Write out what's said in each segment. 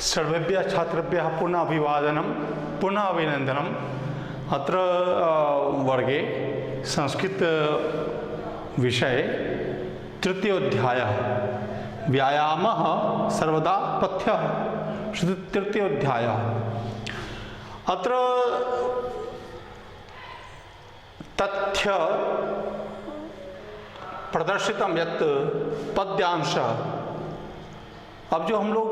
सर्वेभ्यः छात्रेभ्यः पुनः अभिवादनं पुनः अभिनन्दनम्। अत्र वर्गे संस्कृत विषय तृतीयोऽध्यायः व्यायामः सर्वदा पथ्यः तृतीयोऽध्यायः। अत्र तथ्य प्रदर्शितम यत् पद्यांशः। अब जो हम लोग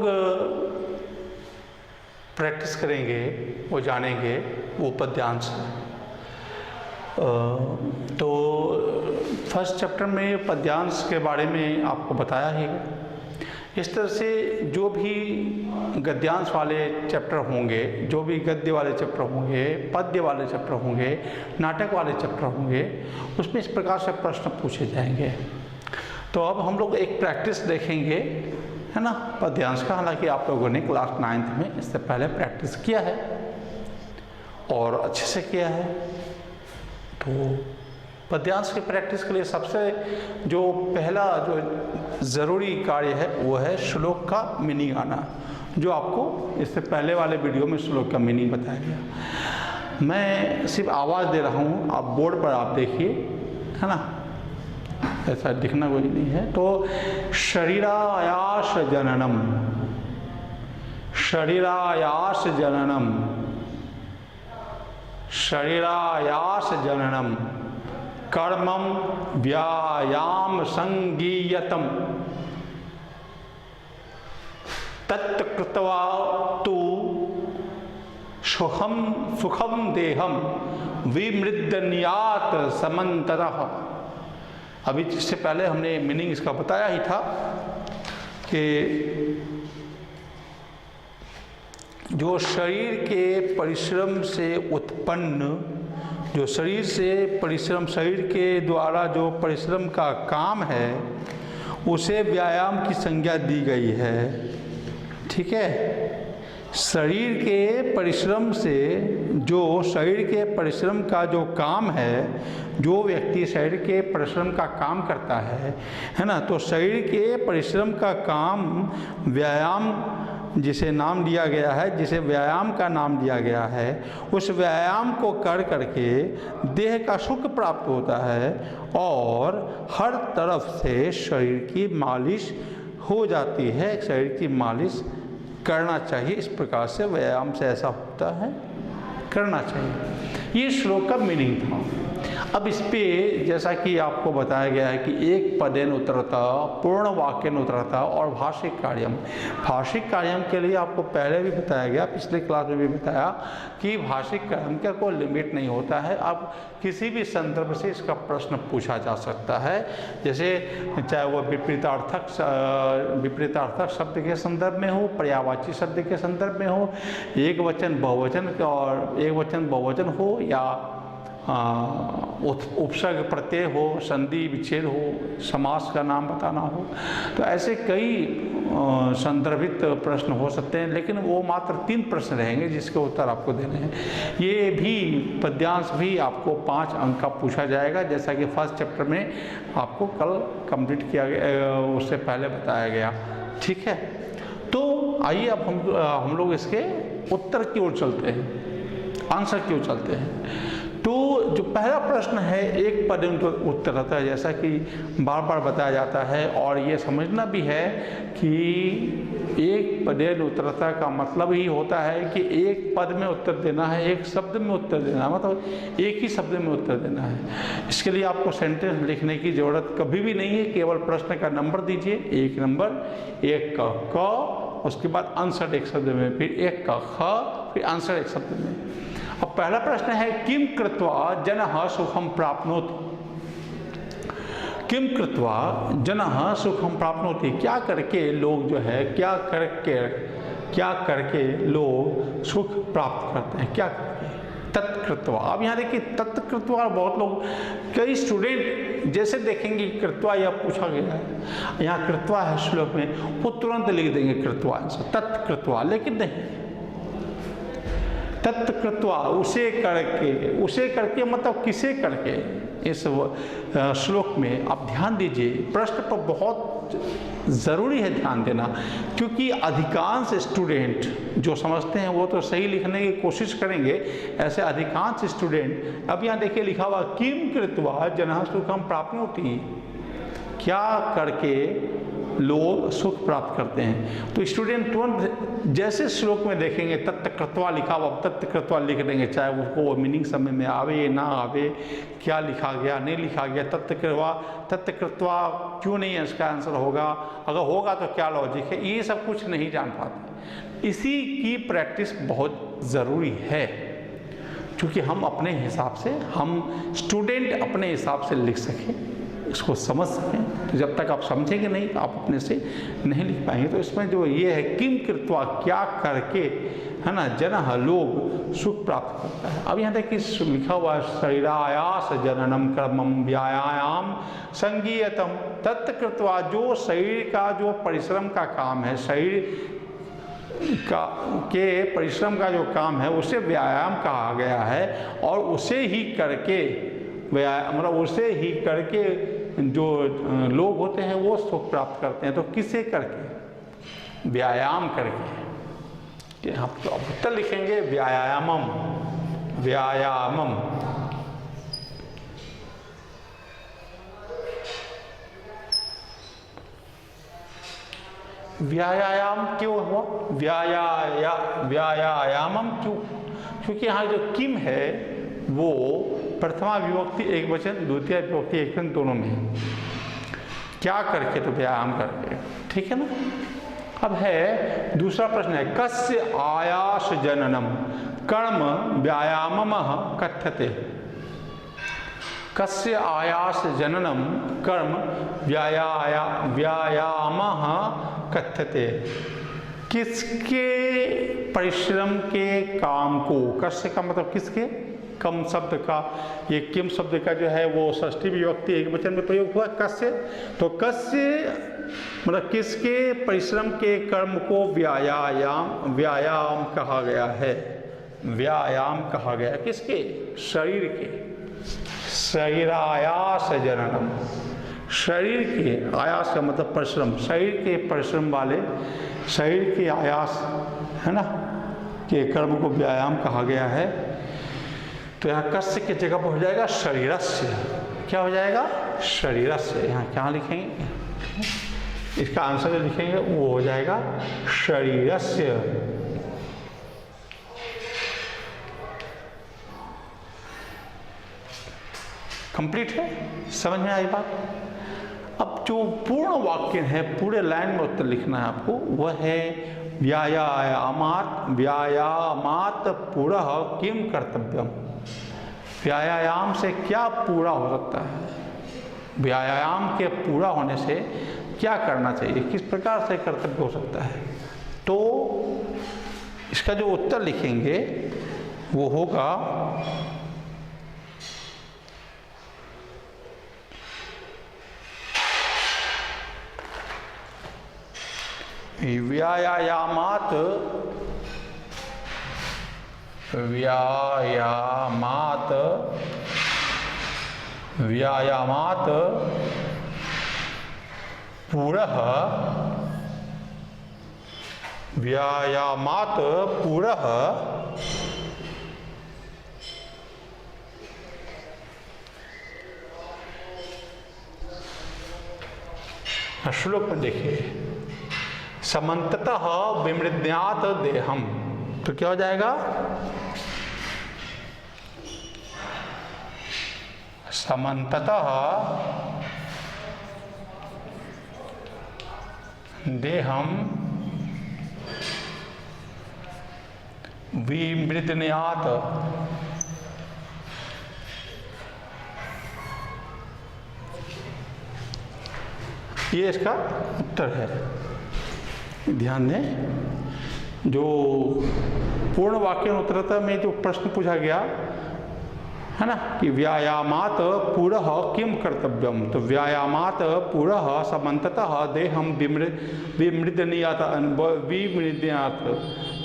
प्रैक्टिस करेंगे वो जानेंगे वो पद्यांश है। तो फर्स्ट चैप्टर में पद्यांश के बारे में आपको बताया ही है। इस तरह से जो भी गद्यांश वाले चैप्टर होंगे, जो भी गद्य वाले चैप्टर होंगे, पद्य वाले चैप्टर होंगे, नाटक वाले चैप्टर होंगे, उसमें इस प्रकार से प्रश्न पूछे जाएंगे। तो अब हम लोग एक प्रैक्टिस देखेंगे, है ना, पद्यांश का। हालांकि आप लोगों ने क्लास 9th में इससे पहले प्रैक्टिस किया है और अच्छे से किया है। तो पद्यांश की प्रैक्टिस के लिए सबसे जो पहला जो ज़रूरी कार्य है वो है श्लोक का मीनिंग आना, जो आपको इससे पहले वाले वीडियो में श्लोक का मीनिंग बताया गया। मैं सिर्फ आवाज़ दे रहा हूँ, आप बोर्ड पर आप देखिए, है ना, ऐसा दिखना कोई नहीं है। तो शरीरायास जननम, शरीरायास जननम, शरीरायास जननम कर्मम व्यायाम संगीयतम तत्कृत्वा तु सुखम देहम विमृदन्यात समन्तरः। अभी इससे पहले हमने मीनिंग इसका बताया ही था कि जो शरीर के परिश्रम से उत्पन्न, जो शरीर से परिश्रम, शरीर के द्वारा जो परिश्रम का काम है उसे व्यायाम की संज्ञा दी गई है। ठीक है, शरीर के परिश्रम से, जो शरीर के परिश्रम का जो काम है, जो व्यक्ति शरीर के परिश्रम का काम करता है ना, तो शरीर के परिश्रम का काम व्यायाम जिसे नाम दिया गया है, जिसे व्यायाम का नाम दिया गया है, उस व्यायाम को कर करके देह का सुख प्राप्त होता है और हर तरफ से शरीर की मालिश हो जाती है। शरीर की मालिश करना चाहिए, इस प्रकार से व्यायाम से ऐसा होता है, करना चाहिए। ये श्लोक का मीनिंग था। अब इस पे जैसा कि आपको बताया गया है कि एक पदेन उत्तरता, पूर्ण वाक्यन उत्तरता और भाषिक कार्यम। भाषिक कार्यम के लिए आपको पहले भी बताया गया, पिछले क्लास में भी बताया कि भाषिक कार्यम का कोई लिमिट नहीं होता है। अब किसी भी संदर्भ से इसका प्रश्न पूछा जा सकता है, जैसे चाहे वो विपरीतार्थक शब्द के संदर्भ में हो, पर्यायवाची शब्द के संदर्भ में हो, एक वचन बहुवचन और एक वचन बहुवचन हो, या उपसर्ग प्रत्यय हो, संधि विच्छेद हो, समास का नाम बताना हो। तो ऐसे कई संदर्भित प्रश्न हो सकते हैं, लेकिन वो मात्र 3 प्रश्न रहेंगे जिसके उत्तर आपको देने हैं। ये भी पद्यांश भी आपको 5 अंक का पूछा जाएगा, जैसा कि फर्स्ट चैप्टर में आपको कल कंप्लीट किया गया, उससे पहले बताया गया। ठीक है, तो आइए अब हम लोग इसके उत्तर की ओर चलते हैं, आंसर की ओर चलते हैं। तो जो पहला प्रश्न है, एक पद उत्तर रहता है, जैसा कि बार बार बताया जाता है, और ये समझना भी है कि एक पदेन उत्तरता का मतलब ही होता है कि एक पद में उत्तर देना है, एक शब्द में उत्तर देना है, मतलब एक ही शब्द में उत्तर देना है। इसके लिए आपको सेंटेंस लिखने की ज़रूरत कभी भी नहीं है, केवल प्रश्न का नंबर दीजिए, एक नंबर, एक का क, उसके बाद आंसर एक शब्द में, फिर एक का ख, फिर आंसर एक शब्द में। अब पहला प्रश्न है, किम कृत्वा जनः सुखम प्राप्नोति। किम कृत्वा जनः सुखम प्राप्नोति, क्या करके लोग जो है, क्या करके लोग सुख प्राप्त करते हैं, क्या करके, तत्कृत्वा। अब यहाँ देखिए तत्कृत्वा, बहुत लोग, कई स्टूडेंट जैसे देखेंगे कृत्वा यह पूछा गया है, यहाँ कृत्वा है श्लोक में, वो तुरंत लिख देंगे कृत्वा आंसर, तत्कृत्वा, लेकिन नहीं, तत्कृत्वा उसे करके मतलब किसे करके। इस श्लोक में आप ध्यान दीजिए, प्रश्न पर बहुत ज़रूरी है ध्यान देना, क्योंकि अधिकांश स्टूडेंट जो समझते हैं वो तो सही लिखने की कोशिश करेंगे, ऐसे अधिकांश स्टूडेंट, अब यहाँ देखिए लिखा हुआ किम कृत्वा जनः सुखम प्राप्नोति, क्या करके लोग सुख प्राप्त करते हैं। तो स्टूडेंट तुरंत जैसे श्लोक में देखेंगे तत्त कृत्वा लिखा हुआ, तत्त कृत्वा लिख देंगे, चाहे उसको मीनिंग समझ में आवे ना आवे, क्या लिखा गया नहीं लिखा गया, तत्त कृत्वा क्यों नहीं है इसका आंसर होगा, अगर होगा तो क्या लॉजिक है, ये सब कुछ नहीं जान पाते। इसी की प्रैक्टिस बहुत ज़रूरी है, क्योंकि हम अपने हिसाब से, हम स्टूडेंट अपने हिसाब से लिख सकें, इसको समझ सकें। तो जब तक आप समझेंगे नहीं तो आप अपने से नहीं लिख पाएंगे। तो इसमें जो ये है किम कृत्वा, क्या करके, है ना, जनः लोग सुख प्राप्त करता है। अब यहाँ देखिए लिखा हुआ है शरीरायास जननम कर्मम व्यायाम संगीयतम तत् कृत्वा, जो शरीर का जो परिश्रम का काम है, शरीर का के परिश्रम का जो काम है उसे व्यायाम कहा गया है, और उसे ही करके मतलब उसे ही करके जो लोग होते हैं वो सुख प्राप्त करते हैं। तो किसे करके? व्यायाम करके। यहाँ तो उत्तर लिखेंगे व्यायामम, व्यायामम। व्यायाम क्यों हुआ? व्यायामम क्यों? क्योंकि यहाँ जो किम है वो प्रथमा विभक्ति एक वचन, द्वितीय विभक्ति एक वचन दोनों में है। क्या करके? तो व्यायाम करके, ठीक है ना। अब है दूसरा प्रश्न है कस्य आयास जननम कर्म व्यायाममः कथ्यते। कस्य आयास जननम कर्म व्यायामः कथ्यते। किसके परिश्रम के काम को, कस्य का मतलब किसके, कम शब्द का, ये किम शब्द का जो है वो षष्ठी विभक्ति एक वचन में प्रयोग हुआ कस्य। तो कस्य मतलब किसके परिश्रम के कर्म को व्यायाम कहा गया है, व्यायाम कहा गया। किसके? शरीर के। शरीरायास जननम, शरीर के, आयास का मतलब परिश्रम, शरीर के परिश्रम वाले, शरीर के आयास, है ना, के कर्म को व्यायाम कहा गया है। तो यहाँ कस्य की जगह पर हो जाएगा शरीरस्य। क्या हो जाएगा? शरीरस्य। यहाँ क्या लिखेंगे? इसका आंसर जो लिखेंगे वो हो जाएगा शरीरस्य। कंप्लीट है? समझ में आई बात? अब जो पूर्ण वाक्य है, पूरे लाइन में उत्तर लिखना है आपको, वह है व्यायामात पुरः किम कर्तव्यम। व्यायाम से क्या पूरा हो सकता है, व्यायाम के पूरा होने से क्या करना चाहिए, किस प्रकार से कर्तव्य हो सकता है। तो इसका जो उत्तर लिखेंगे वो होगा व्यायामात पुरः श्लोक में देखिए समन्ततः विमृद्यात् देहम। तो क्या हो जाएगा? समन्ततः देहम विमृद्यात्। ये इसका उत्तर है। ध्यान दें, जो पूर्ण वाक्य उत्तरता में जो प्रश्न पूछा गया है ना, कि व्यायामात पुरः किम कर्तव्यम। तो व्यायामात पुरः समन्ततः देहम विमृदनीयात।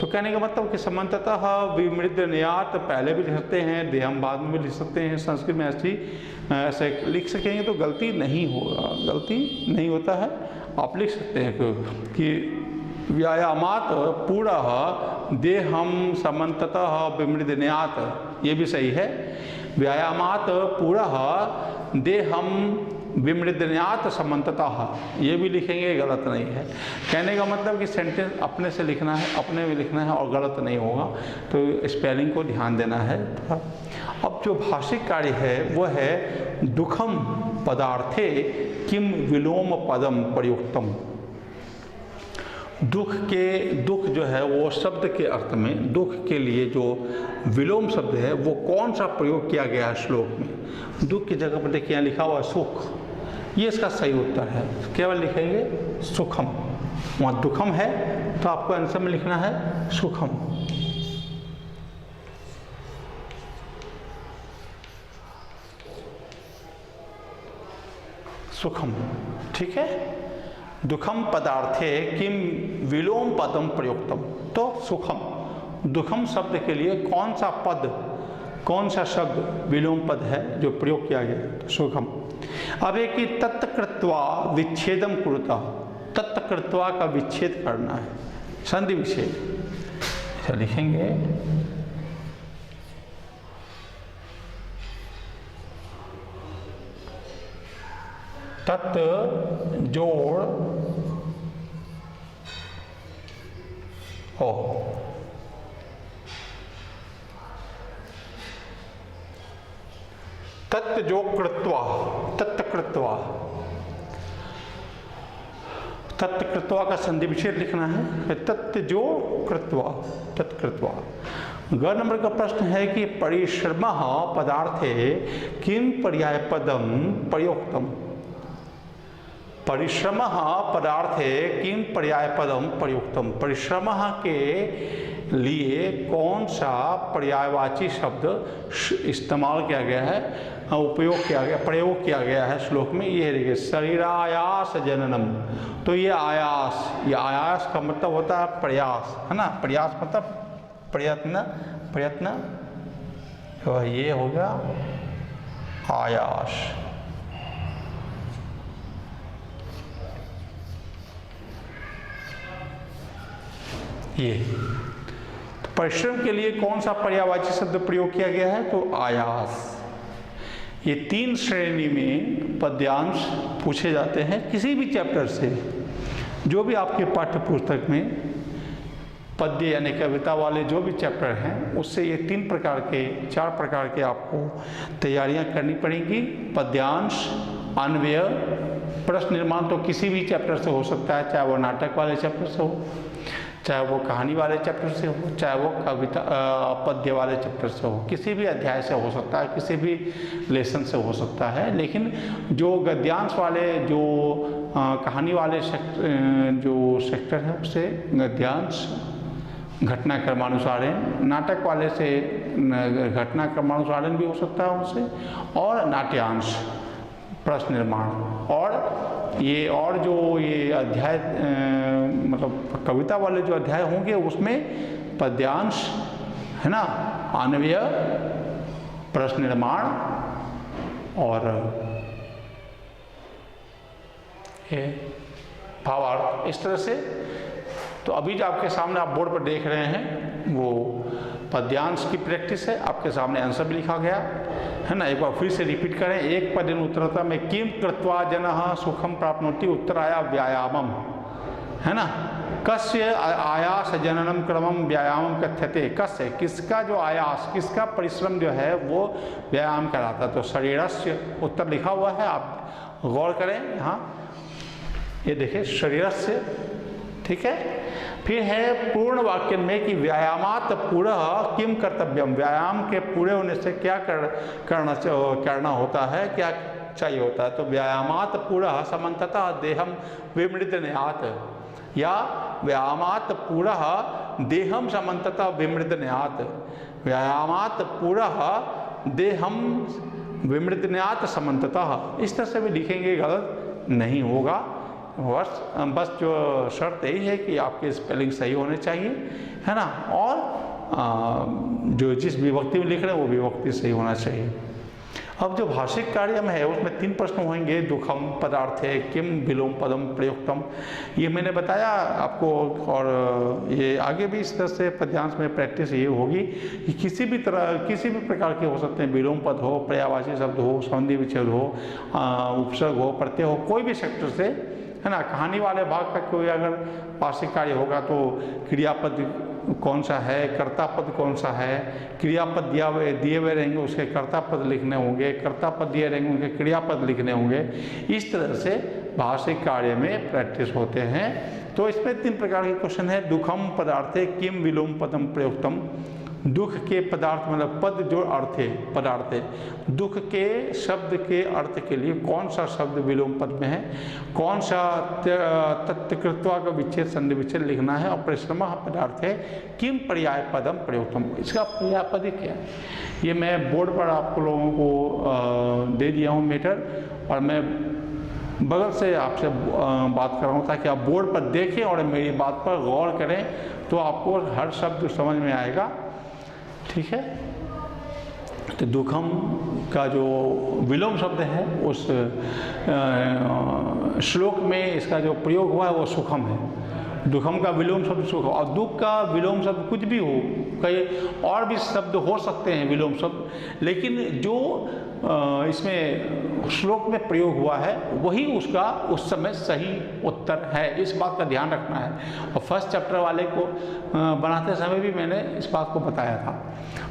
तो कहने का मतलब कि समन्ततः विमृदनीयात पहले भी लिख सकते हैं, देहम बाद में भी लिख सकते हैं। संस्कृत में ऐसे लिख सकेंगे तो गलती नहीं होगा, गलती नहीं होता है। आप लिख सकते हैं कि व्यायामात पुरः देहम समन्ततः विमृदनीयात, ये भी सही है। व्यायामात पुरः देहम विमृदनीयात समन्ततः, ये भी लिखेंगे, गलत नहीं है। कहने का मतलब कि सेंटेंस अपने से लिखना है, अपने में लिखना है और गलत नहीं होगा, तो स्पेलिंग को ध्यान देना है। अब जो भाषिक कार्य है वो है दुखम पदार्थे किम विलोम पदम प्रयुक्तम। दुख जो है वो शब्द के अर्थ में दुख के लिए जो विलोम शब्द है वो कौन सा प्रयोग किया गया है श्लोक में। दुख की जगह पर देखिए यहाँ लिखा हुआ सुख, ये इसका सही उत्तर है। केवल लिखेंगे सुखम, वहाँ दुखम है तो आपको आंसर में लिखना है सुखम। सुखम, ठीक है। दुखम पदार्थे किम विलोम पदम प्रयुक्तम। तो सुखम, दुखम शब्द के लिए कौन सा पद, कौन सा शब्द विलोम पद है जो प्रयोग किया गया, तो सुखम। अब एक कि तत्कृत्वा विच्छेदम कुरुता, तत्कृत्वा का विच्छेद करना है, संधि विच्छेद। ऐसा लिखेंगे तत् जोड़ हो, तत् जो कृत्वा, तत्कृत्वा, तत्कृत्वा का संधि विच्छेद लिखना है। तत् जो कृत्वा, तत्कृत्वा। ग नंबर का प्रश्न है कि परिश्रम पदार्थे किम पर्याय पदम प्रयुक्तम। परिश्रम पदार्थे किम पर्याय पदम प्रयुक्तम। परिश्रम के लिए कौन सा पर्यायवाची शब्द इस्तेमाल किया गया है, उपयोग किया गया, प्रयोग किया गया है श्लोक में। ये देखिए शरीरायास जननम। तो ये आयास, ये आयास का मतलब होता है प्रयास, है ना। प्रयास मतलब प्रयत्न, प्रयत्न, तो ये हो गया आयास। ये तो परिश्रम के लिए कौन सा पर्यायवाची शब्द प्रयोग किया गया है, तो आयास। ये 3 श्रेणी में पद्यांश पूछे जाते हैं किसी भी चैप्टर से। जो भी आपके पाठ्य पुस्तक में पद्य यानी कविता वाले जो भी चैप्टर हैं उससे ये 3 प्रकार के, 4 प्रकार के आपको तैयारियां करनी पड़ेंगी। पद्यांश, अन्वय, प्रश्न निर्माण तो किसी भी चैप्टर से हो सकता है, चाहे वो नाटक वाले चैप्टर से हो, चाहे वो कहानी वाले चैप्टर से हो, चाहे वो कविता पद्य वाले चैप्टर से हो, किसी भी अध्याय से हो सकता है, किसी भी लेसन से हो सकता है। लेकिन जो गद्यांश वाले, जो कहानी वाले जो सेक्टर है उससे गद्यांश घटनाक्रमानुसारेण, नाटक वाले से घटनाक्रमानुसारेण भी हो सकता है उससे, और नाट्यांश प्रश्न निर्माण, और ये और जो ये अध्याय मतलब कविता वाले जो अध्याय होंगे उसमें पद्यांश, है ना, अन्वय, प्रश्न निर्माण और ये भावार्थ, इस तरह से। तो अभी जो आपके सामने आप बोर्ड पर देख रहे हैं वो पद्यांश की प्रैक्टिस है। आपके सामने आंसर भी लिखा गया है ना। एक बार फिर से रिपीट करें। एक पदेन उत्तरता में किम कृत्वा जनः सुखम प्राप्नोति, उत्तर आया व्यायामम, है ना। कस्य आयास जननम क्रमम व्यायामम कथ्यते। कस्य, किसका जो आयास, किसका परिश्रम जो है वो व्यायाम कहलाता। तो शरीरस्य उत्तर लिखा हुआ है, आप गौर करें यहाँ, ये देखिए शरीरस्य, ठीक है। फिर है पूर्ण वाक्य में कि व्यायामात पुरः किम कर्तव्यम, व्यायाम के पूरे होने से क्या करना होता है, क्या चाहिए होता है। तो व्यायामात पुरः समन्ततः देहम विमृदनीयात, या व्यायामात पुरः देहम समन्ततः विमृदनीयात। व्यायामात पुरः देहम विमृतन्यात समन्ततः, इस तरह से भी लिखेंगे गलत नहीं होगा। बस जो शर्त यही है कि आपके स्पेलिंग सही होने चाहिए, है ना, और जो जिस विभक्ति में लिख रहे हैं वो विभक्ति सही होना चाहिए। अब जो भाषिक कार्य में है उसमें 3 प्रश्न होंगे। दुखम पदार्थे किम विलोम पदम प्रयुक्तम, ये मैंने बताया आपको, और ये आगे भी इस तरह से पद्यांश में प्रैक्टिस ये होगी कि किसी भी प्रकार के हो सकते हैं, विलोम पद हो, पर्यायवाची शब्द हो, संधि विच्छेद हो, उपसर्ग हो, प्रत्यय हो, कोई भी सेक्टर से, है ना। कहानी वाले भाग का कोई अगर भाषिक कार्य होगा तो क्रियापद कौन सा है, कर्ता पद कौन सा है, क्रियापद दिए हुए रहेंगे उसके कर्ता पद लिखने होंगे, कर्ता पद दिए रहेंगे उनके क्रियापद लिखने होंगे। इस तरह से भाषिक कार्य में प्रैक्टिस होते हैं। तो इसमें 3 प्रकार के क्वेश्चन है। दुखम पदार्थे किम विलोम पदम प्रयुक्तम, दुख के पदार्थ मतलब पद जो अर्थ है, पदार्थ है, दुख के शब्द के अर्थ के लिए कौन सा शब्द विलोम पद में है, कौन सा तत्कृत्वा का विच्छेद संधि विच्छेद लिखना है, और परिश्रम पदार्थ है किम पर्याय पदम प्रयुक्तम, इसका पर्याय पद क्या है। ये मैं बोर्ड पर आप लोगों को दे दिया हूँ मीटर, और मैं बगल से आपसे बात कर रहा हूँ ताकि आप बोर्ड पर देखें और मेरी बात पर गौर करें, तो आपको हर शब्द समझ में आएगा, ठीक है। तो दुखम का जो विलोम शब्द है उस श्लोक में इसका जो प्रयोग हुआ है वो सुखम है। दुखम का विलोम शब्द सुखम, और दुख का विलोम शब्द कुछ भी हो, कई और भी शब्द हो सकते हैं विलोम शब्द, लेकिन जो इसमें श्लोक में प्रयोग हुआ है वही उसका उस समय सही उत्तर है, इस बात का ध्यान रखना है। और फर्स्ट चैप्टर वाले को बनाते समय भी मैंने इस बात को बताया था।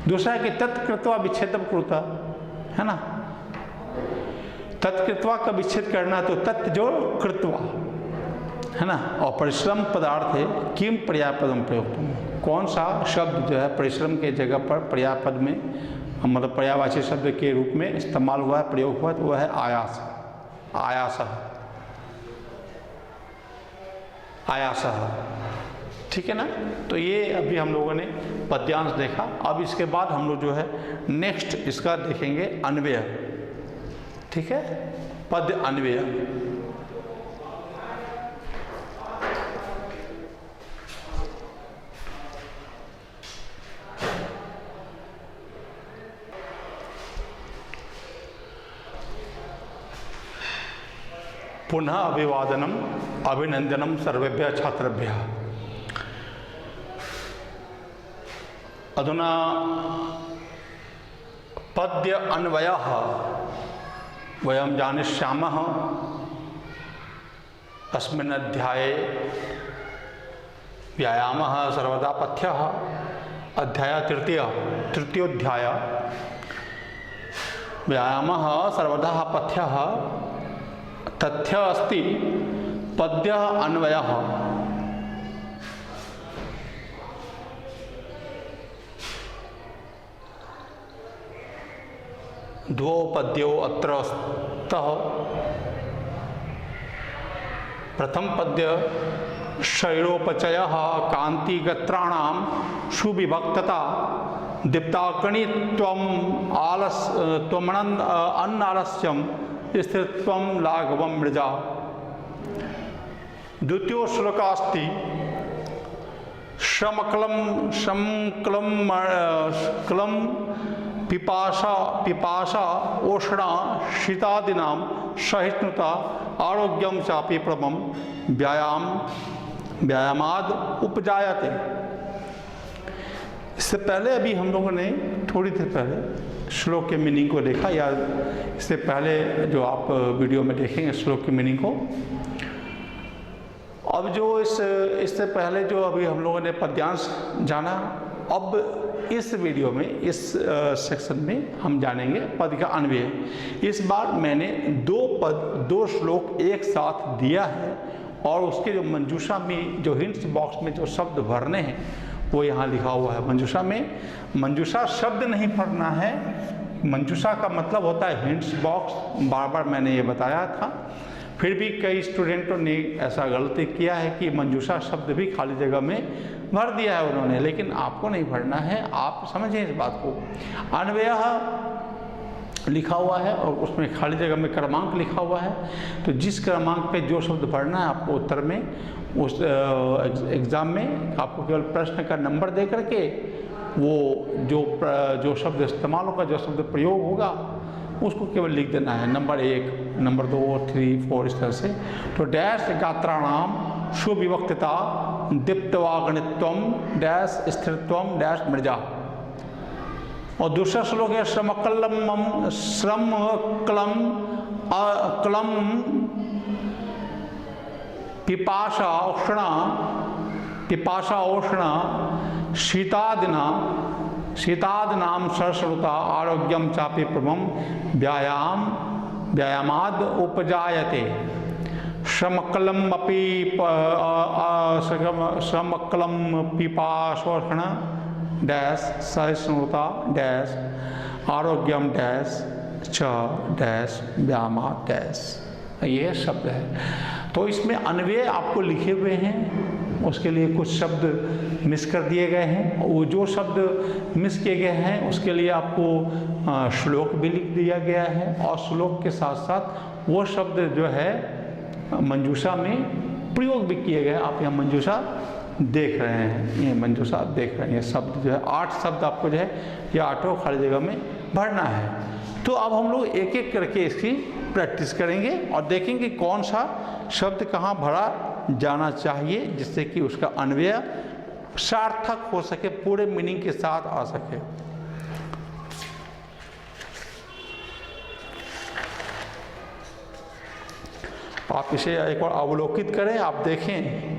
दूसरा है कि तत्कृत्वा विच्छेदम कृता, है ना, तत्कृत्वा का विच्छेद करना, तो तत् जो कृत्वा, है ना, और परिश्रम पदार्थ है किम पर्याय पदम प्रयुक्तम, कौन सा शब्द जो है परिश्रम के जगह पर पर्याय पद में मतलब पर्यायवाची शब्द के रूप में इस्तेमाल हुआ है, प्रयोग हुआ है, तो वह है आयास, आयास, आयास, ठीक है ना। तो ये अभी हम लोगों ने पद्यांश देखा। अब इसके बाद हम लोग जो है नेक्स्ट इसका देखेंगे अन्वय, ठीक है, पद अन्वय। पुनः अभिवादनम अभिनंदनम सर्वेभ्यः छात्रेभ्यः। अधुना पद्य अन्वयः वयं जानिष्यामः। अस्मिन् अध्याये व्यायामः सर्वदा पथ्यः, अध्याय तृतीयोध्याय व्यायामः सर्वदा पथ्यः। तथ्य अस्ति पद्य अन्वयः। द्वौ पद्यो अत्र स्तः। प्रथम पद्य शरीरोपचयः कांतिगत्राणां सुविभक्तता दीप्ताकणित्वम् त्वमनन् अन्नालस्यं स्थिरत्वं लाघवं मृजा। द्वितीयो श्लोकास्ति क्लं पिपाशा ओषणा शीतादीनां सहिष्णुता आरोग्यं चापि प्रमं व्यायामाद उपजायते। इससे पहले अभी हम लोगों ने थोड़ी देर पहले श्लोक के मीनिंग को देखा, या इससे पहले जो आप वीडियो में देखेंगे श्लोक की मीनिंग को। अब जो इससे पहले जो अभी हम लोगों ने पद्यांश जाना, अब इस वीडियो में इस सेक्शन में हम जानेंगे पद का अन्वय। इस बार मैंने दो श्लोक एक साथ दिया है, और उसके जो मंजूषा में जो हिंट्स बॉक्स में जो शब्द भरने हैं वो यहाँ लिखा हुआ है। मंजूषा शब्द नहीं भरना है, मंजूषा का मतलब होता है हिंट्स बॉक्स। बार बार मैंने ये बताया था, फिर भी कई स्टूडेंटों ने ऐसा गलती किया है कि मंजूषा शब्द भी खाली जगह में भर दिया है उन्होंने, लेकिन आपको नहीं भरना है। आप समझें इस बात को। अन्वयः लिखा हुआ है और उसमें खाली जगह में क्रमांक लिखा हुआ है। तो जिस क्रमांक पे जो शब्द भरना है आपको उत्तर में, उस एग्ज़ाम में आपको केवल प्रश्न का नंबर दे करके वो जो शब्द इस्तेमाल होगा, जो शब्द प्रयोग होगा, उसको केवल लिख देना है। नंबर 1, नंबर 2, 3, 4 इस तरह से। तो डैश गात्राणाम सुविभक्तता दीप्तवागणित्वम डैश स्थिरत्वम डैश मृजा। और दूसरा श्लोक है क्लम पिपाशा उष्णा शीतादिनाम सरसरुता आरोग्यम चापि प्रभम व्यायामाद उपजायते। श्रमक्लम पिपाशोष्ण डैश सहिष्णुता डैश आरोग्यम डैश च डैश व्यायामा डैश, ये शब्द है। तो इसमें अन्वय आपको लिखे हुए हैं, उसके लिए कुछ शब्द मिस कर दिए गए हैं। वो जो शब्द मिस किए गए हैं उसके लिए आपको श्लोक भी लिख दिया गया है, और श्लोक के साथ साथ वो शब्द जो है मंजूषा में प्रयोग भी किए गए। आप यहाँ मंजूषा देख रहे हैं, ये मंजूषा आप देख रहे हैं। ये शब्द जो है 8 शब्द आपको जो है ये 8 खाली जगह में भरना है। तो अब हम लोग एक एक करके इसकी प्रैक्टिस करेंगे और देखेंगे कौन सा शब्द कहाँ भरा जाना चाहिए, जिससे कि उसका अन्वय सार्थक हो सके, पूरे मीनिंग के साथ आ सके। आप इसे एक बार अवलोकित करें, आप देखें।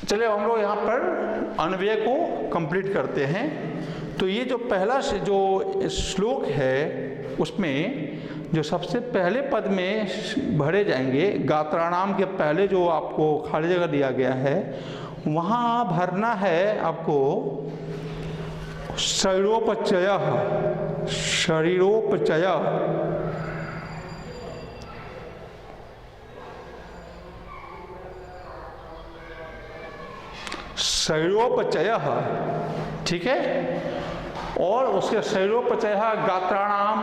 चलिए हम लोग यहाँ पर अन्वय को कंप्लीट करते हैं। तो ये जो पहला जो श्लोक है उसमें जो सबसे पहले पद में भरे जाएंगे गात्राणाम के पहले जो आपको खाली जगह दिया गया है, वहाँ भरना है आपको शरीरोपचयः। शरीरोपचयः, ठीक है। और उसके शरीरोपचयः गात्राणाम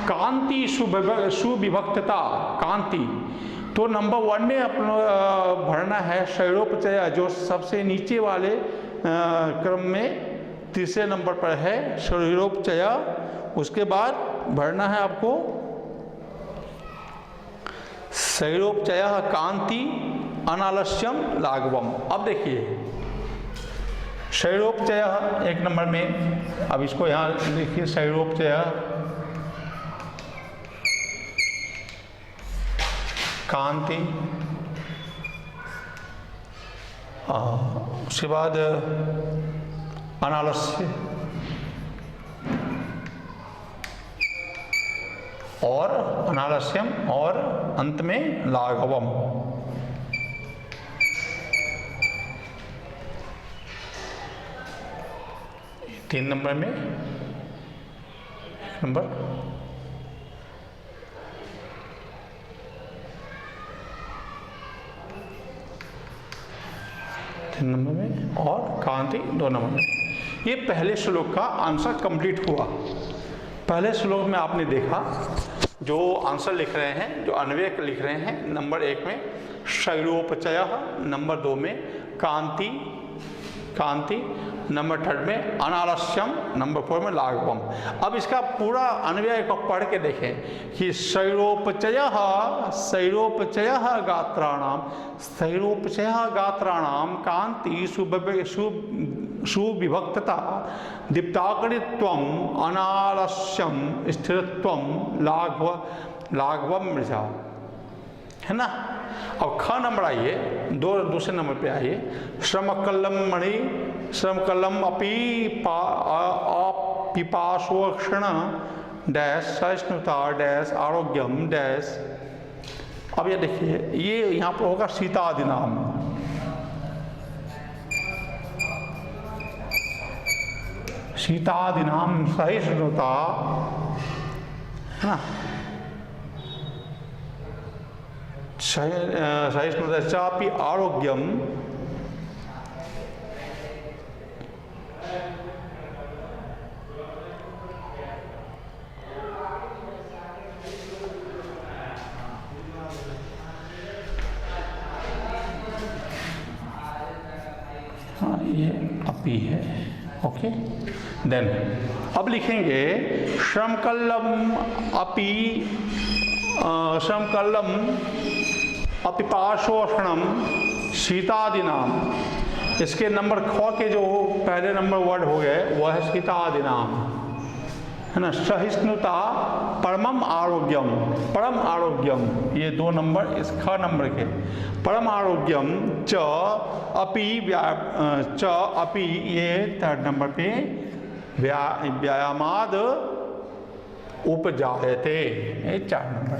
कांति सुविभक्तता कांति। तो नंबर 1 में अपना भरना है शरीरोपचय, जो सबसे नीचे वाले क्रम में तीसरे नंबर पर है शरीरोपचय। उसके बाद भरना है आपको शरीरोपचयः कांति अनालस्यम लाघवम। अब देखिए शरीरोपचय 1 नंबर में, अब इसको यहाँ देखिए शरीरोपचय कांति, उसके बाद अनालस्य और अनालस्यम और अंत में लाघवम। तीन नंबर में 1 नंबर, तीन नंबर में और कांति 2 नंबर में। ये पहले श्लोक का आंसर कंप्लीट हुआ। पहले श्लोक में आपने देखा जो आंसर लिख रहे हैं, जो अन्वय लिख रहे हैं, नंबर 1 में शरीरोपचयः, नंबर 2 में कांति, नंबर 3 में अनालस्यम, नंबर 4 में लाघवम। अब इसका पूरा अन्वय को पढ़ के देखें कि शरीरोपचयः गात्राणाम कांति सुविभक्तता, दीप्ताकरित्वम, अनालस्यम, स्थिरत्वम, लाघवम मृजा, है ना। अब ख नंबर आइए, दूसरे नंबर पे आइए। श्रमकल्लम मणि, श्रमकल्लम अपि पिपाशोक्षण डैश सहिष्णुता डैश आरोग्यम डैश। अब ये देखिए, ये यहाँ पर होगा सीतादिनाम। सीतादिनाम सहिष्णुता, है ना, सहिष्णुता चापि आरोग्यम, हाँ ये अपी है, ओके। देन अब लिखेंगे श्रमकल्लम अपि, श्रमकल्लम अपिपाशोषणम सीतादिनाम। इसके नंबर ख के जो पहले नंबर वर्ड हो गए वह है सीतादिनाम, है ना। सहिष्णुता, परमम आरोग्यम, परम आरोग्यम, ये दो नंबर इस ख नंबर के। परम आरोग्यम च अपि ये थर्ड नंबर पे व्यायामाद उपजायते, ये 4 नंबर।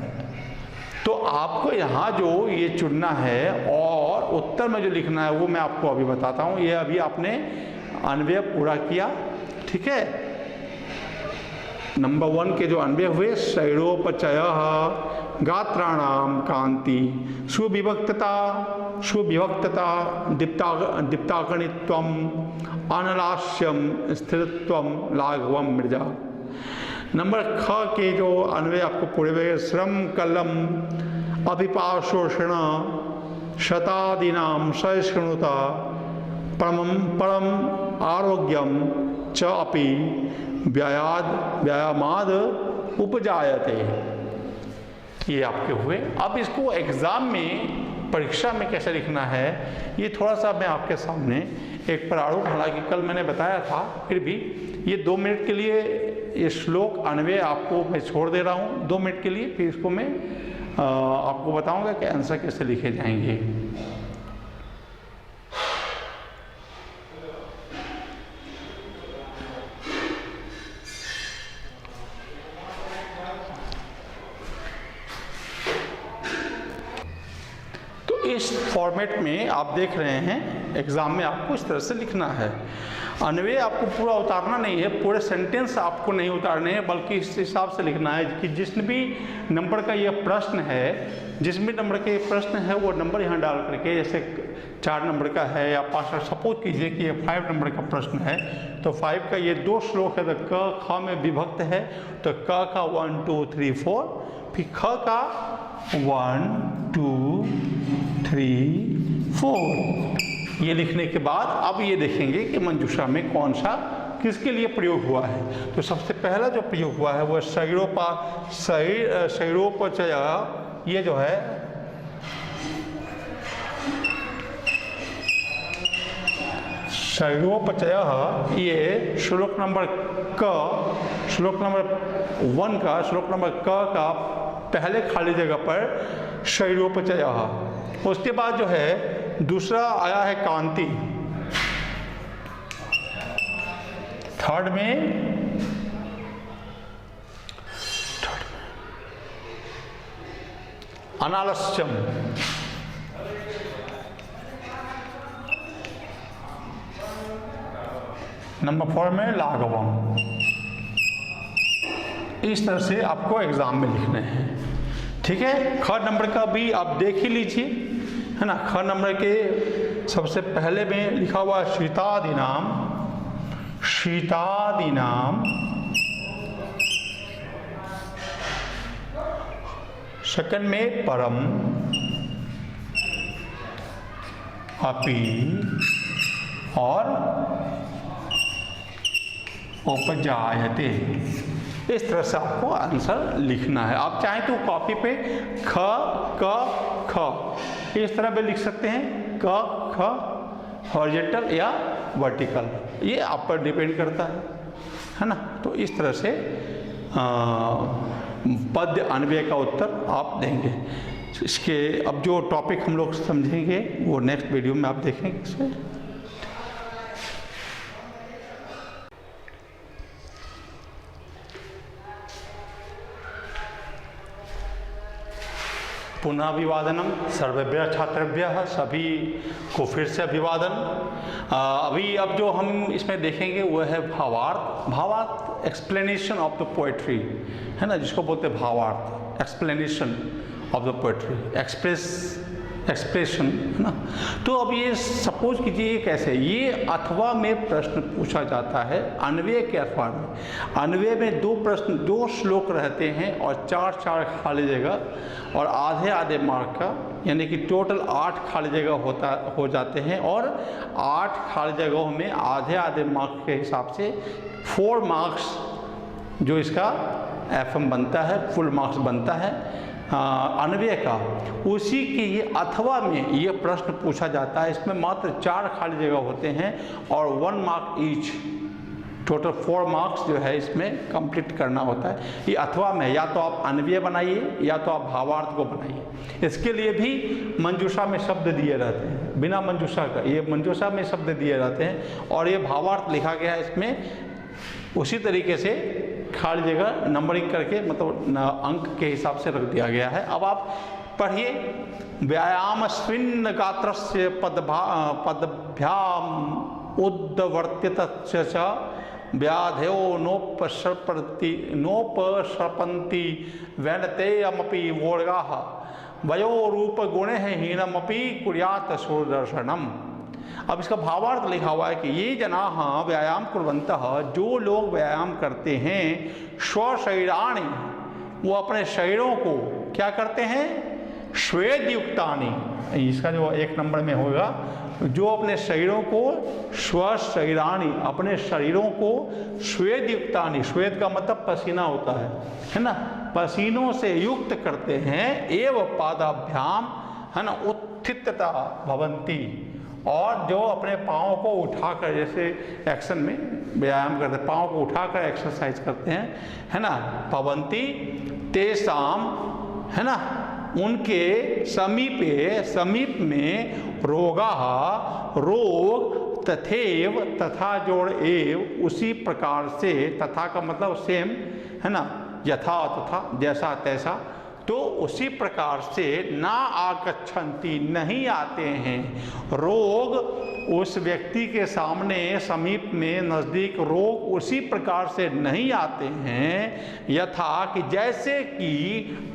तो आपको यहाँ जो ये चुनना है और उत्तर में जो लिखना है वो मैं आपको अभी बताता हूँ। ये अभी आपने अन्वय पूरा किया, ठीक है। नंबर 1 के जो अन्वय हुए, शैरोपचय, गात्राणाम कांति, सुविभक्तता, सुविभक्तता, दीप्ताकणित्वम, अनलास्यम, स्थिरत्वम, लाघवम मृजा। नंबर ख के जो अन्वय आपको पूरे हुए, श्रम कलम अभिपाशोषण शतादिनाम सहिष्णुता परम आरोग्यम च अपि व्यायामाद उपजायते, ये आपके हुए। अब इसको एग्जाम में, परीक्षा में कैसे लिखना है ये थोड़ा सा मैं आपके सामने एक प्रारूप, हालांकि कल मैंने बताया था, फिर भी ये 2 मिनट के लिए ये श्लोक अन्वय आपको मैं छोड़ दे रहा हूँ 2 मिनट के लिए, फिर इसको मैं आपको बताऊंगा कि आंसर कैसे लिखे जाएंगे। तो इस फॉर्मेट में आप देख रहे हैं, एग्जाम में आपको इस तरह से लिखना है। अन्वय आपको पूरा उतारना नहीं है, पूरे सेंटेंस आपको नहीं उतारने हैं, बल्कि इस हिसाब से लिखना है कि जिस भी नंबर का यह प्रश्न है, जिस भी नंबर के प्रश्न है वो नंबर यहाँ डाल करके, जैसे 4 नंबर का है या 5, सपोज कीजिए कि ये 5 नंबर का प्रश्न है, तो 5 का ये 2 श्लोक है, तो क ख में विभक्त है, तो क का 1 2 3 4, फिर ख का 1 2 3 4। ये लिखने के बाद अब ये देखेंगे कि मंजूषा में कौन सा किसके लिए प्रयोग हुआ है। तो सबसे पहला जो प्रयोग हुआ है वो शैरोपचय, ये जो है शैरोपचय, ये श्लोक नंबर 1 का, श्लोक नंबर क का पहले खाली जगह पर शैरोपचय। उसके बाद जो है दूसरा आया है कांति, थर्ड में अनालस्यम, नंबर 4 में लाघवम। इस तरह से आपको एग्जाम में लिखने हैं, ठीक है। ख नंबर का भी आप देख ही लीजिए, है ना। ख नंबर के सबसे पहले में लिखा हुआ शीतादिनाम, शीतादिनाम, सेकंड में परम, अपि और उपजायते। इस तरह से आपको आंसर लिखना है। आप चाहें तो कॉपी पे ख क ख इस तरह भी लिख सकते हैं, क ख हॉरिजॉन्टल या वर्टिकल, ये आप पर डिपेंड करता है ना। तो इस तरह से पद्य अन्वय का उत्तर आप देंगे। इसके अब जो टॉपिक हम लोग समझेंगे वो नेक्स्ट वीडियो में आप देखेंगे इसमें। पुनः अभिवादनम सर्वेभ्यः छात्रेभ्यः, सभी को फिर से अभिवादन। अब जो हम इसमें देखेंगे वो है भावार्थ। भावार्थ एक्सप्लेनेशन ऑफ द पोएट्री है ना, जिसको बोलते हैं भावार्थ, explanation of the poetry, expression है ना। तो अब ये सपोज कीजिए कैसे, ये अथवा में प्रश्न पूछा जाता है अन्वय के अथवा में। अन्वय में दो श्लोक रहते हैं और 4 खाली जगह और आधे मार्क का, यानी कि टोटल 8 खाली जगह हो जाते हैं और 8 खाली जगहों में आधे मार्क के हिसाब से 4 मार्क्स जो इसका एफएम बनता है, फुल मार्क्स बनता है अन्वय का। उसी के ये अथवा में ये प्रश्न पूछा जाता है। इसमें मात्र 4 खाली जगह होते हैं और 1 मार्क ईच, टोटल 4 मार्क्स जो है इसमें कंप्लीट करना होता है। ये अथवा में या तो आप अन्वय बनाइए या तो आप भावार्थ को बनाइए। इसके लिए भी मंजूषा में शब्द दिए रहते हैं, बिना मंजूषा का ये मंजूषा में शब्द दिए रहते हैं और ये भावार्थ लिखा गया है इसमें। उसी तरीके से खाली जगह नंबरिंग करके मतलब अंक के हिसाब से रख दिया गया है। अब आप पढ़िए, व्यायाम स्विन्न गात्रस्य पदभ्याम उद्वर्तित व्याधयो नोपसर्पन्ति वैनतेयमपि वोर्गाः वयोरूप गुणे हीनमपि कुर्यात् सूर्यदर्शनम। अब इसका भावार्थ लिखा हुआ है कि ये जनाः व्यायाम कुर्वन्तः, जो लोग व्यायाम करते हैं, स्वशरीराणि, वो अपने शरीरों को क्या करते हैं, श्वेतयुक्तानि, इसका जो 1 नंबर में होगा, जो अपने शरीरों को स्वशरीराणि, अपने शरीरों को श्वेतयुक्तानि, श्वेत का मतलब पसीना होता है ना, पसीनों से युक्त करते हैं। एव पादाभ्याम है ना उत्थितता भवन्ति, और जो अपने पाँव को उठाकर, जैसे एक्शन में व्यायाम करते हैं, पाँव को उठाकर एक्सरसाइज करते हैं है ना, भवन्ति तेषाम है ना, उनके समीप में रोगाः, रोग, तथैव, तथा जोड़ एव, उसी प्रकार से, तथा का मतलब सेम है ना, यथा तथा, जैसा तैसा, तो उसी प्रकार से ना आगच्छन्ति, नहीं आते हैं। रोग उस व्यक्ति के सामने, समीप में, नज़दीक रोग उसी प्रकार से नहीं आते हैं, यथा कि जैसे कि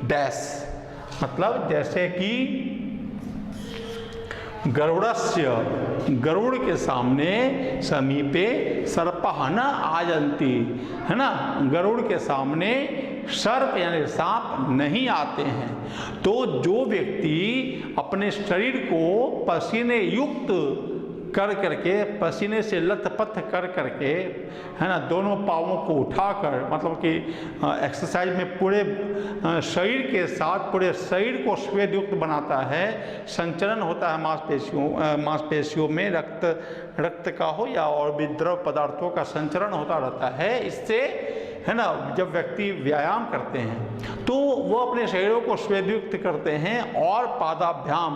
डैश, मतलब जैसे कि गरुड़स्य, गरुड़ के सामने समीपे सर्पः न आयन्ति है ना, गरुड़ के सामने सर्प यानी सांप नहीं आते हैं। तो जो व्यक्ति अपने शरीर को पसीने युक्त कर करके, पसीने से लथपथ कर करके है ना, दोनों पाँवों को उठाकर, मतलब कि एक्सरसाइज में पूरे शरीर के साथ पूरे शरीर को श्वेत युक्त बनाता है, संचरण होता है मांसपेशियों में, रक्त का हो या और भी द्रव पदार्थों का संचरण होता रहता है। इससे है ना, जब व्यक्ति व्यायाम करते हैं तो वो अपने शरीरों को श्वेतयुक्त करते हैं और पादाभ्याम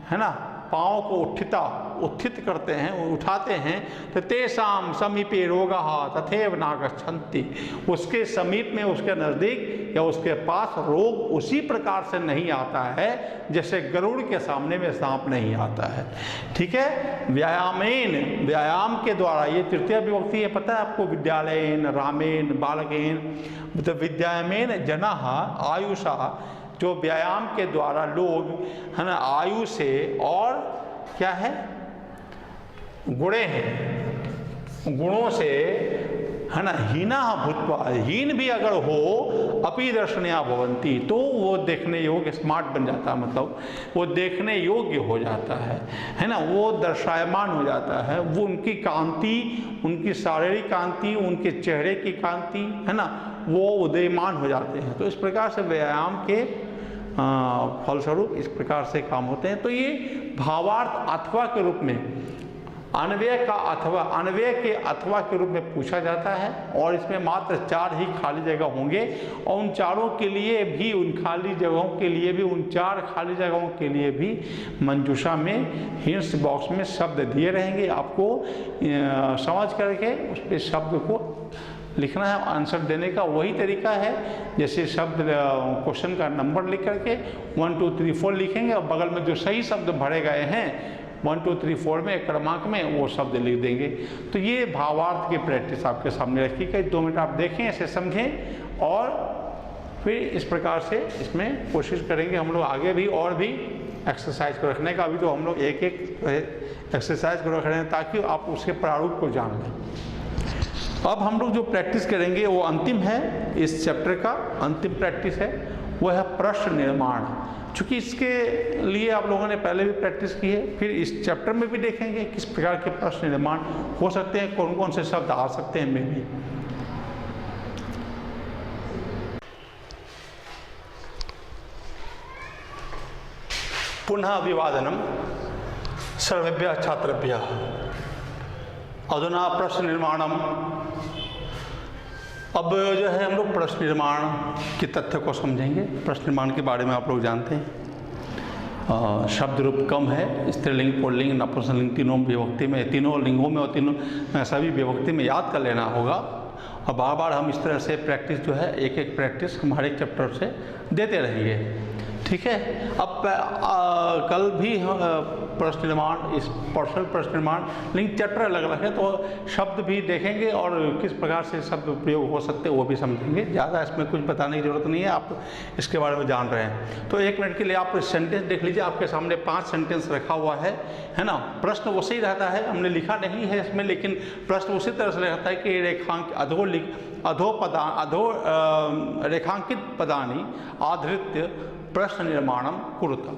है ना, पाँव को उत्थित करते हैं, उठाते हैं। तो तेषाम समीपे रोगाः तथैव नागच्छन्ति, उसके समीप में, उसके नज़दीक या उसके पास रोग उसी प्रकार से नहीं आता है जैसे गरुड़ के सामने में सांप नहीं आता है। ठीक है, व्यायामेन, व्यायाम के द्वारा, ये तृतीय विभक्ति है, पता है आपको, विद्यालयेन, रामेन, बालकेन, तो विद्यामेन जनाः आयुषा, जो व्यायाम के द्वारा लोग है ना आयु से, और क्या है, गुणे हैं, गुणों से है ना, हीना भूत्वा, हीन भी अगर हो, अपि दर्शनीया भवन्ति, तो वो देखने योग्य, स्मार्ट बन जाता है, मतलब वो देखने योग्य हो जाता है ना, वो दर्शायमान हो जाता है, वो उनकी कांति, उनकी शारीरिक कांति, उनके चेहरे की कांति है ना, वो उदयमान हो जाते हैं। तो इस प्रकार से व्यायाम के फलस्वरूप इस प्रकार से काम होते हैं। तो ये भावार्थ अथवा के रूप में अन्वय का अथवा, अन्वय के अथवा के रूप में पूछा जाता है और इसमें मात्र 4 ही खाली जगह होंगे और उन चारों के लिए भी, उन खाली जगहों के लिए भी, उन 4 खाली जगहों के लिए भी मंजूषा में हिंट्स बॉक्स में शब्द दिए रहेंगे। आपको समझ करके उस पर शब्द को लिखना है। आंसर देने का वही तरीका है जैसे शब्द क्वेश्चन का नंबर लिख करके 1 2 3 4 लिखेंगे और बगल में जो सही शब्द भरे गए हैं 1 2 3 4 में क्रमांक में वो शब्द लिख देंगे। तो ये भावार्थ की प्रैक्टिस आपके सामने रखी गई। 2 मिनट आप देखें, ऐसे समझें और फिर इस प्रकार से इसमें कोशिश करेंगे हम लोग आगे भी और भी एक्सरसाइज को रखने का। अभी तो हम लोग एक एक्सरसाइज को रख रहे हैं ताकि आप उसके प्रारूप को जान लें। अब हम लोग जो प्रैक्टिस करेंगे वो अंतिम है, इस चैप्टर का अंतिम प्रैक्टिस है, वो है प्रश्न निर्माण। चूँकि इसके लिए आप लोगों ने पहले भी प्रैक्टिस की है, फिर इस चैप्टर में भी देखेंगे किस प्रकार के प्रश्न निर्माण हो सकते हैं, कौन कौन से शब्द आ सकते हैं में भी। पुनः अभिवादनम सर्वेभ्यः छात्रेभ्यः। अधुना प्रश्न निर्माणम। अब जो है हम लोग प्रश्न निर्माण के तथ्य को समझेंगे। प्रश्न निर्माण के बारे में आप लोग जानते हैं शब्द रूप कम है, स्त्रीलिंग, पुल्लिंग, नपुंसकलिंग तीनों विभक्ति में, तीनों लिंगों में और तीनों सभी विभक्ति में याद कर लेना होगा। और बार बार हम इस तरह से प्रैक्टिस जो है एक एक प्रैक्टिस हमारे चैप्टर से देते रहेंगे, ठीक है। अब कल भी प्रश्न निर्माण, इस पर्सनल प्रश्न निर्माण लिंक चैप्टर अलग अलग है तो शब्द भी देखेंगे और किस प्रकार से शब्द प्रयोग हो सकते हैं वो भी समझेंगे। ज़्यादा इसमें कुछ बताने की ज़रूरत नहीं है, आप इसके बारे में जान रहे हैं। तो 1 मिनट के लिए आप सेंटेंस देख लीजिए। आपके सामने 5 सेंटेंस रखा हुआ है ना। प्रश्न उसी ही रहता है, हमने लिखा नहीं है इसमें, लेकिन प्रश्न उसी तरह से रहता है कि रेखांकित पदानि आधृत्य प्रश्न निर्माणम कुरुता।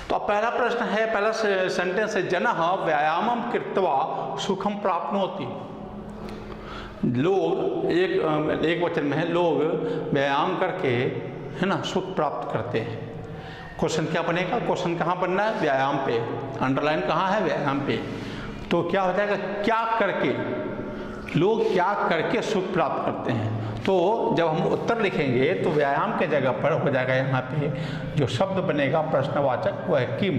तो अब पहला प्रश्न है, पहला सेंटेंस है, जनः व्यायामं कृत्वा सुखम प्राप्नोति। लोग, एक वचन में है, लोग व्यायाम करके, है ना, सुख प्राप्त करते हैं। क्वेश्चन क्या बनेगा? क्वेश्चन कहाँ बनना है? व्यायाम पे। अंडरलाइन कहाँ है? व्यायाम पे। तो क्या हो जाएगा? क्या करके, लोग क्या करके सुख प्राप्त करते हैं। तो जब हम उत्तर लिखेंगे तो व्यायाम के जगह पर हो जाएगा यहाँ पे जो शब्द बनेगा प्रश्नवाचक, वो है किम।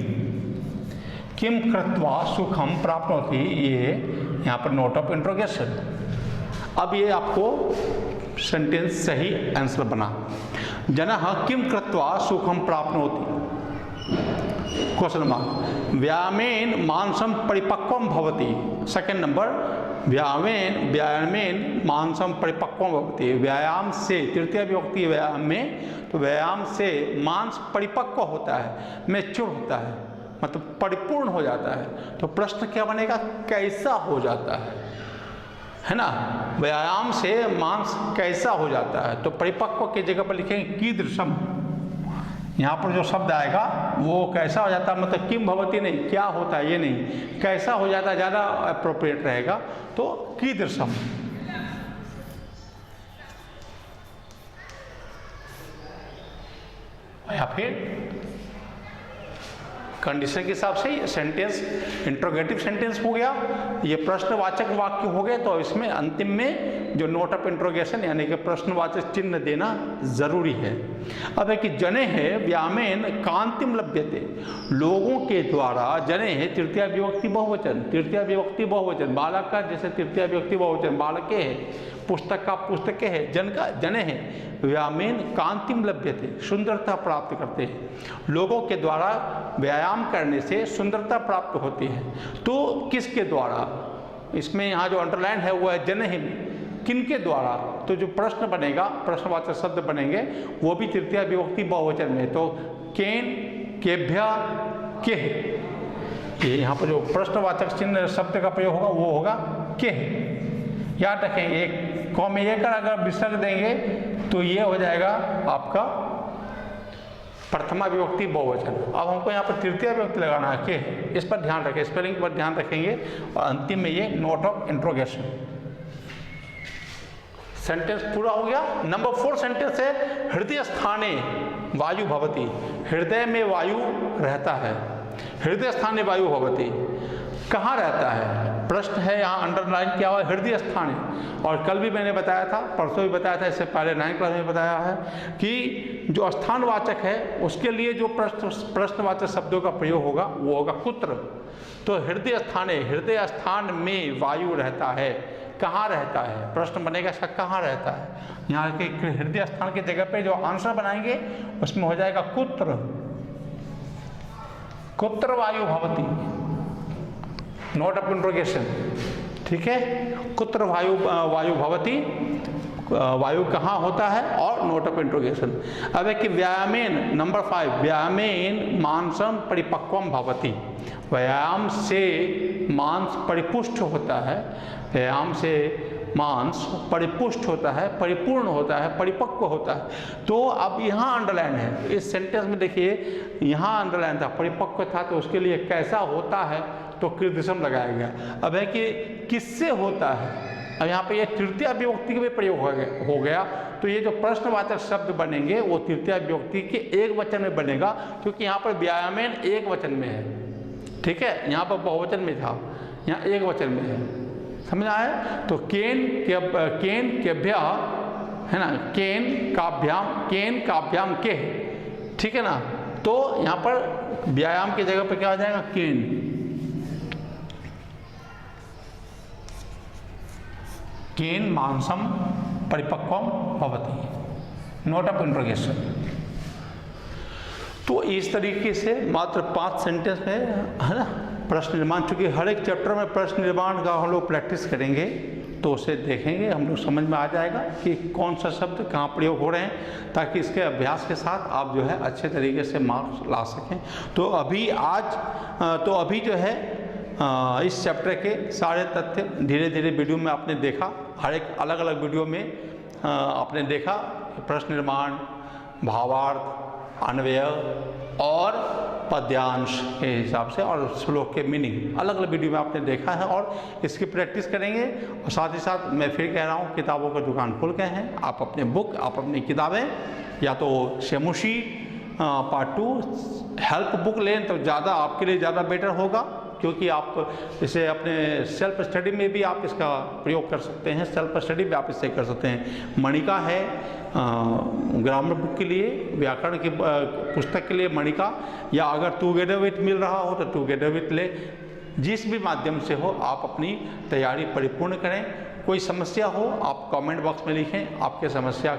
किम कृत्वा सुखम प्राप्नोति, ये यहाँ पर नोट ऑफ इंट्रोगेशन। अब ये आपको सेंटेंस सही आंसर बना। जनः किम कृत्वा सुखम प्राप्नोति। Question mark. व्यायामेन मानसम परिपक्वम भवति। सेकंड नंबर, व्यायामेन मानसम परिपक्वम भवति। व्यायाम से, तृतीय विभक्ति व्यायाम में, तो व्यायाम से मांस परिपक्व होता है, मैच्योर होता है, मतलब परिपूर्ण हो जाता है। तो प्रश्न क्या बनेगा? कैसा हो जाता है ना। व्यायाम से मांस कैसा हो जाता है, तो परिपक्व की जगह पर लिखेंगे कीदृशम। यहाँ पर जो शब्द आएगा वो कैसा हो जाता है, मतलब किम भवति नहीं, क्या होता है ये नहीं, कैसा हो जाता है ज़्यादा अप्रोप्रिएट रहेगा। तो कीदृशम। या फिर कंडीशन के हिसाब से सेंटेंस इंट्रोगेटिव सेंटेंस हो गया, ये प्रश्नवाचक वाक्य हो गए। तो इसमें अंतिम में जो नोट ऑफ इंट्रोगेशन यानी कि प्रश्नवाचक चिन्ह देना जरूरी है। अब है कि जने है व्यायामेन कांतिम लभ्यते। लोगों के द्वारा, जने है तृतीय विभक्ति बहुवचन, तृतीय विभक्ति बहुवचन, बालक का जैसे तृतीय विभक्ति बहुवचन बालके है, पुस्तक का पुस्तके है, जन का जने है, व्यायामेन कांतिम लभ्यते, सुंदरता प्राप्त करते हैं। लोगों के द्वारा व्यायाम करने से सुंदरता प्राप्त होती है। तो किसके द्वारा? इसमें यहाँ जो अंडरलाइन है वो है जने, किनके द्वारा। तो जो प्रश्न बनेगा, प्रश्नवाचक शब्द बनेंगे वो भी तृतीय विभक्ति बहुवचन में। तो केन, केभ्य, के। ये यहाँ पर जो प्रश्नवाचक चिन्ह शब्द का प्रयोग होगा वो होगा के। याद रखें, एक कॉम में कर अगर विसर्ग देंगे तो ये हो जाएगा आपका प्रथमा विभक्ति बहुवचन। अब हमको यहाँ पर तृतीय विभक्ति लगाना है के, इस पर ध्यान रखें, स्पेलिंग पर ध्यान रखेंगे। और अंतिम में ये नोट ऑफ इंट्रोगेशन। सेंटेंस पूरा हो गया। नंबर 4 सेंटेंस है, हृदय स्थाने वायु भवति। हृदय में वायु रहता है, हृदय स्थाने वायु भवति। कहाँ रहता है? प्रश्न है यहाँ अंडरलाइन किया हुआ, हृदय स्थान है। और कल भी मैंने बताया था, परसों भी बताया था, इससे पहले 9th क्लास में बताया है कि जो स्थानवाचक है उसके लिए जो प्रश्नवाचक शब्दों का प्रयोग होगा वो होगा कुत्र। तो हृदय स्थान है, हृदय स्थान में वायु रहता है। कहाँ रहता है? प्रश्न बनेगा इसका कहाँ रहता है। यहाँ के हृदय स्थान की जगह पे जो आंसर बनाएंगे उसमें हो जाएगा कुत्र। कुत्र वायु भवति, नोट ऑफ इंट्रोगेशन, ठीक है। कुत्र वायु भवति, वायु कहाँ होता है, और नोट ऑफ इंट्रोगेशन। अब है कि व्यायामेन, नंबर 5, व्यायामेन मांसम परिपक्वम भवति। व्यायाम से मांस परिपुष्ट होता है, व्यायाम से मांस परिपुष्ट होता है, परिपूर्ण होता है, परिपक्व होता है। तो अब यहाँ अंडरलाइन है इस सेंटेंस में, देखिए यहाँ अंडरलाइन था, परिपक्व था, तो उसके लिए कैसा होता है तो कृदृशम लगाया गया। अब है कि किससे होता है, अब यहाँ पे ये तृतीया विभक्ति का भी प्रयोग हो गया। तो ये जो प्रश्नवाचक शब्द बनेंगे वो तृतीया विभक्ति के एक वचन में बनेगा, क्योंकि यहाँ पर व्यायामेन एक वचन में है, ठीक है। यहाँ पर बहुवचन में था, यहाँ एक वचन में है, समझ आया। तो केन केभ्य है ना, केन काभ्याम के, ठीक है ना। तो यहाँ पर व्यायाम की जगह पर क्या हो जाएगा, केन। केन मांसम परिपक्वम भवति, नोट ऑफ इंट्रोगेशन। तो इस तरीके से मात्र 5 सेंटेंस में, है ना, प्रश्न निर्माण, चूंकि हर एक चैप्टर में प्रश्न निर्माण का हम लोग प्रैक्टिस करेंगे तो उसे देखेंगे, हम लोग समझ में आ जाएगा कि कौन सा शब्द कहाँ प्रयोग हो रहे हैं, ताकि इसके अभ्यास के साथ आप जो है अच्छे तरीके से मार्क्स ला सकें। तो अभी जो है इस चैप्टर के सारे तथ्य धीरे धीरे वीडियो में आपने देखा, हर एक अलग अलग वीडियो में आपने देखा, प्रश्न निर्माण, भावार्थ, अन्वय और पद्यांश के हिसाब से, और श्लोक के मीनिंग अलग अलग वीडियो में आपने देखा है, और इसकी प्रैक्टिस करेंगे। और साथ ही साथ मैं फिर कह रहा हूँ, किताबों का दुकान खुल गए हैं, आप अपने बुक, आप अपनी किताबें, या तो शेमुशी पार्ट 2 हेल्प बुक लें तो ज़्यादा आपके लिए ज़्यादा बेटर होगा, क्योंकि आप इसे अपने सेल्फ स्टडी में भी आप इसका प्रयोग कर सकते हैं, सेल्फ स्टडी भी आप इससे कर सकते हैं। मणिका है ग्रामर बुक के लिए, व्याकरण की पुस्तक के लिए मणिका, या अगर टुगेदर विथ मिल रहा हो तो टुगेदर विथ ले, जिस भी माध्यम से हो आप अपनी तैयारी परिपूर्ण करें। कोई समस्या हो आप कमेंट बॉक्स में लिखें, आपके समस्या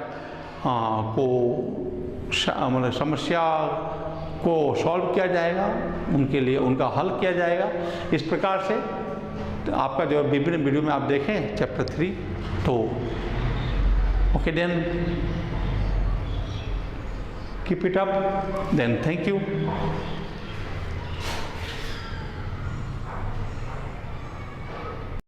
को सॉल्व किया जाएगा, उनके लिए उनका हल किया जाएगा। इस प्रकार से तो आपका जो विभिन्न वीडियो में आप देखें चैप्टर 3, तो okay then keep it up, then thank you.